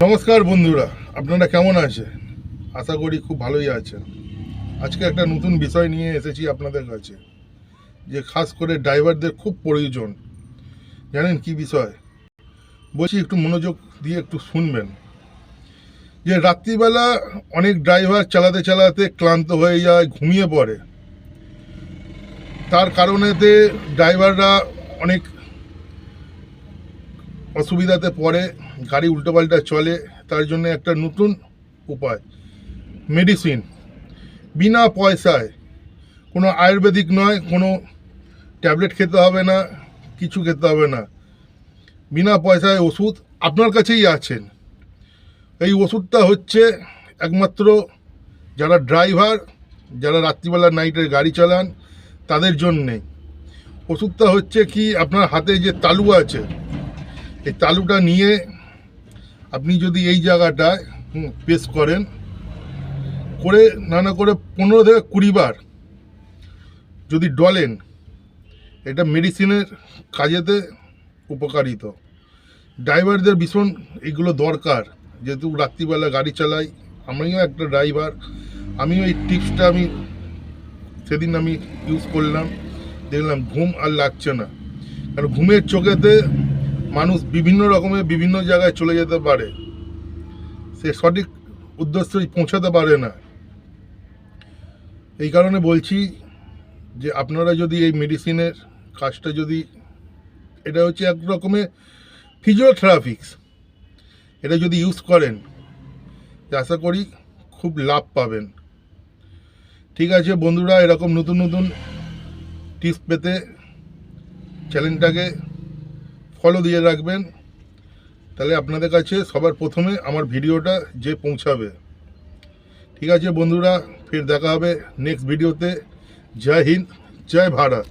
নমস্কার বন্ধুরা, আপনারা কেমন আছেন? আশা করি খুব ভালোই আছেন। আজকে একটা নতুন বিষয় নিয়ে এসেছি আপনাদের কাছে, যে খাস করে ড্রাইভারদের খুব প্রয়োজন। জানেন কি বিষয় বলছি? একটু মনোযোগ দিয়ে একটু শুনবেন। যে রাত্রিবেলা অনেক ড্রাইভার চালাতে চালাতে ক্লান্ত হয়ে যায়, ঘুমিয়ে পড়ে। তার কারণেতে ড্রাইভাররা অনেক অসুবিধাতে পড়ে, গাড়ি উল্টোপাল্টা চলে। তার জন্য একটা নতুন উপায়, মেডিসিন, বিনা পয়সায়, কোনো আয়ুর্বেদিক নয়, কোনো ট্যাবলেট খেতে হবে না, কিছু খেতে হবে না, বিনা পয়সায় ওষুধ আপনার কাছেই আছেন। এই ওষুধটা হচ্ছে একমাত্র যারা ড্রাইভার, যারা রাত্রিবেলা নাইটের গাড়ি চালান তাদের জন্যে। ওষুধটা হচ্ছে কি, আপনার হাতে যে তালু আছে, এই তালুটা নিয়ে আপনি যদি এই জায়গাটায় প্রেস করেন, করে নানা করে 15 থেকে 20 বার যদি ডলেন, এটা মেডিসিনের কাজেতে উপকারিত। ড্রাইভারদের ভীষণ এগুলো দরকার, যেহেতু রাত্রিবেলা গাড়ি চালাই। আমিও একটা ড্রাইভার, আমিও এই টিপসটা সেদিন ইউজ করলাম, দেখলাম ঘুম আর লাগছে না। কারণ ঘুমের চোখেতে মানুষ বিভিন্ন রকমের বিভিন্ন জায়গায় চলে যেতে পারে, সে সঠিক উদ্দেশ্যে পৌঁছাতে পারে না। এই কারণে বলছি যে আপনারা যদি এই মেডিসিনের কাজটা যদি, এটা হচ্ছে এক রকমের ফিজিওথেরাপিক্স, এটা যদি ইউজ করেন, আশা করি খুব লাভ পাবেন। ঠিক আছে বন্ধুরা, এরকম নতুন নতুন টিপস পেতে চ্যানেলটাকে ফলো দিয়ে রাখবেন, তাহলে আপনাদের কাছে সবার প্রথমে আমার ভিডিওটা যে পৌঁছাবে। ঠিক আছে বন্ধুরা, ফের দেখা হবে নেক্সট ভিডিওতে। জয় হিন্দ, জয় ভারত।